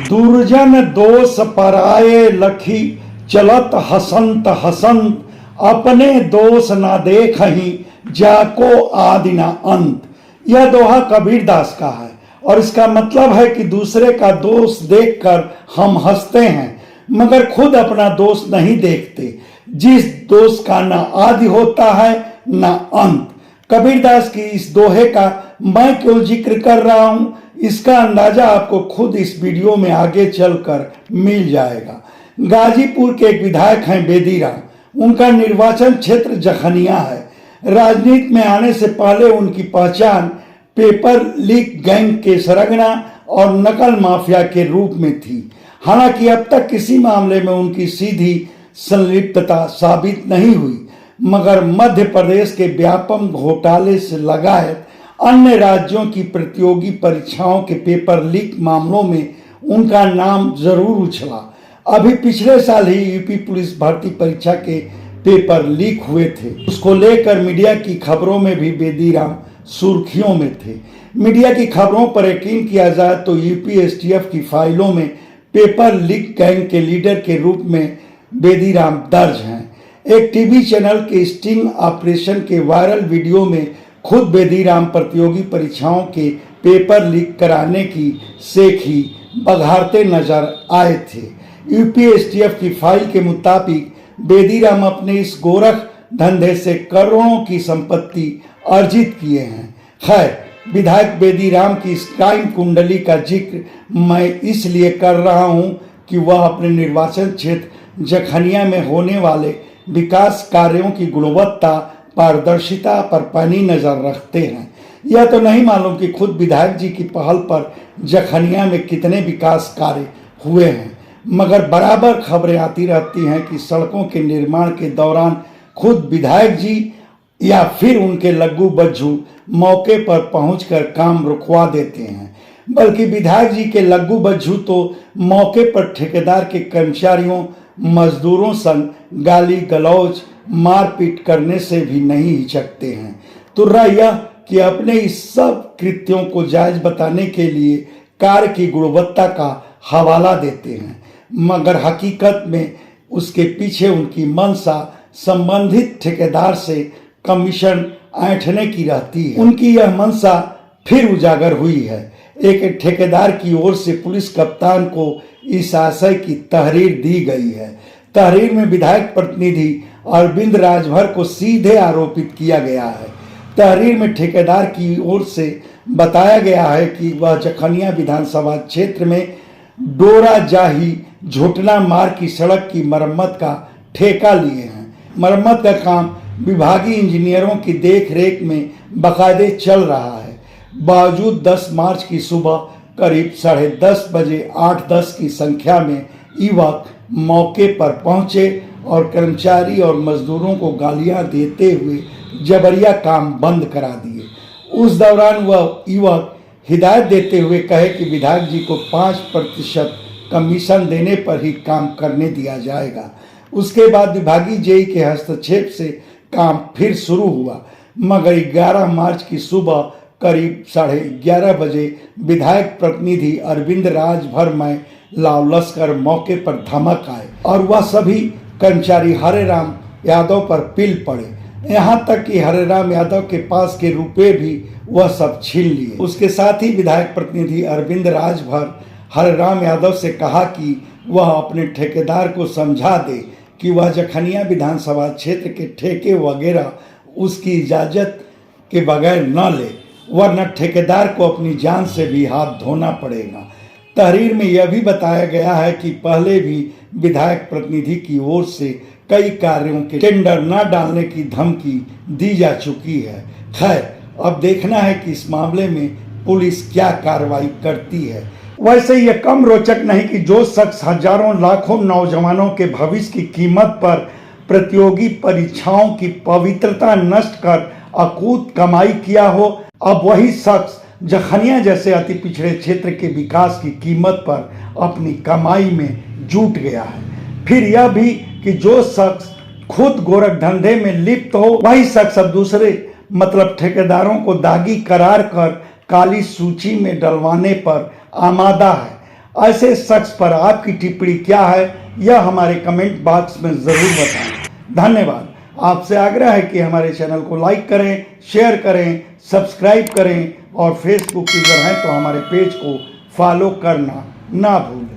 दुर्जन दोष पराये लखी चलत हसंत हसंत अपने दोष ना देखहीं जाको आदि ना अंत। यह दोहा कबीरदास का है और इसका मतलब है कि दूसरे का दोष देखकर हम हंसते हैं मगर खुद अपना दोष नहीं देखते, जिस दोष का ना आदि होता है ना अंत। कबीरदास की इस दोहे का मैं क्यों जिक्र कर रहा हूं, इसका अंदाजा आपको खुद इस वीडियो में आगे चलकर मिल जाएगा। गाजीपुर के एक विधायक हैं बेदीराम, उनका निर्वाचन क्षेत्र जखनिया है। राजनीति में आने से पहले उनकी पहचान पेपर लीक गैंग के सरगना और नकल माफिया के रूप में थी। हालांकि अब तक किसी मामले में उनकी सीधी संलिप्तता साबित नहीं हुई, मगर मध्य प्रदेश के व्यापक घोटाले से लगायत अन्य राज्यों की प्रतियोगी परीक्षाओं के पेपर लीक मामलों में उनका नाम जरूर उछला। अभी पिछले साल ही यूपी पुलिस भर्ती परीक्षा के पेपर लीक हुए थे। उसको लेकर मीडिया की खबरों में भी बेदीराम सुर्खियों में थे। मीडिया की खबरों पर यकीन किया जाए तो यूपी एसटीएफ की फाइलों में पेपर लीक गैंग के लीडर के रूप में बेदीराम दर्ज हैं। एक टीवी चैनल के स्टिंग ऑपरेशन के वायरल वीडियो में खुद बेदीराम प्रतियोगी परीक्षाओं के पेपर लीक कराने की सेखी बघारते नजर आए थे। यूपी एसटीएफ की फाइल के मुताबिक बेदीराम अपने इस गोरख धंधे से करोड़ों की संपत्ति अर्जित किए हैं। खैर, विधायक बेदीराम की इस क्राइम कुंडली का जिक्र मैं इसलिए कर रहा हूं कि वह अपने निर्वाचन क्षेत्र जखनिया में होने वाले विकास कार्यों की गुणवत्ता पारदर्शिता पर पैनी नजर रखते हैं। यह तो नहीं मालूम कि खुद विधायक जी की पहल पर जखनिया में कितने विकास कार्य हुए हैं, मगर बराबर खबरें आती रहती हैं कि सड़कों के निर्माण के दौरान खुद विधायक जी या फिर उनके लग्गू बज्जू मौके पर पहुंचकर काम रुकवा देते हैं। बल्कि विधायक जी के लग्गू बज्जू तो मौके पर ठेकेदार के कर्मचारियों मजदूरों संग गाली गलौज मारपीट करने से भी नहीं हिचकते हैं। तो यह कि अपने इस सब कृत्यों को जायज बताने के लिए कार्य की गुणवत्ता का हवाला देते हैं, मगर हकीकत में उसके पीछे उनकी मंशा संबंधित ठेकेदार से कमीशन ऐंठने की रहती है। उनकी यह मंशा फिर उजागर हुई है। एक ठेकेदार की ओर से पुलिस कप्तान को इस आशय की तहरीर दी गई है। तहरीर में विधायक प्रतिनिधि अरविंद राजभर को सीधे आरोपित किया गया है। तहरीर में ठेकेदार की ओर से बताया गया है कि वह जखनिया विधानसभा क्षेत्र में डोरा जाही झोटना मार्ग की सड़क की मरम्मत का ठेका लिए हैं। मरम्मत का काम विभागीय इंजीनियरों की देखरेख में बाकायदे चल रहा है। बावजूद 10 मार्च की सुबह करीब 10:30 बजे 8-10 की संख्या में युवक मौके पर पहुंचे और कर्मचारी और मजदूरों को गालियां देते हुए जबरिया काम बंद करा दिए। उस दौरान वह युवक हिदायत देते हुए कहे कि विधायक जी को 5% कमीशन देने पर ही काम करने दिया जाएगा। उसके बाद विभागीय जेई के हस्तक्षेप से काम फिर शुरू हुआ, मगर 11 मार्च की सुबह करीब 11:30 बजे विधायक प्रतिनिधि अरविंद राजभर में लाव लश्कर मौके पर धमक आए और वह सभी कर्मचारी हरेराम यादव पर पिल पड़े। यहाँ तक कि हरेराम यादव के पास के रुपए भी वह सब छीन लिए। उसके साथ ही विधायक प्रतिनिधि अरविंद राजभर हरेराम यादव से कहा कि वह अपने ठेकेदार को समझा दे कि वह जखनिया विधानसभा क्षेत्र के ठेके वगैरह उसकी इजाजत के बगैर न ले, वरना ठेकेदार को अपनी जान से भी हाथ धोना पड़ेगा। तहरीर में यह भी बताया गया है कि पहले भी विधायक प्रतिनिधि की ओर से कई कार्यों के टेंडर न डालने की धमकी दी जा चुकी है। खैर, अब देखना है कि इस मामले में पुलिस क्या कार्रवाई करती है। वैसे यह कम रोचक नहीं कि जो शख्स हजारों लाखों नौजवानों के भविष्य की कीमत पर प्रतियोगी परीक्षाओं की पवित्रता नष्ट कर अकूत कमाई किया हो, अब वही शख्स जखनिया जैसे अति पिछड़े क्षेत्र के विकास की कीमत पर अपनी कमाई में जुट गया है। फिर यह भी कि जो शख्स खुद गोरख धंधे में लिप्त हो, वही शख्स अब दूसरे मतलब ठेकेदारों को दागी करार कर काली सूची में डलवाने पर आमादा है। ऐसे शख्स पर आपकी टिप्पणी क्या है यह हमारे कमेंट बॉक्स में ज़रूर बताएं। धन्यवाद। आपसे आग्रह है कि हमारे चैनल को लाइक करें, शेयर करें, सब्सक्राइब करें और फेसबुक यूज़र हैं तो हमारे पेज को फॉलो करना ना भूलें।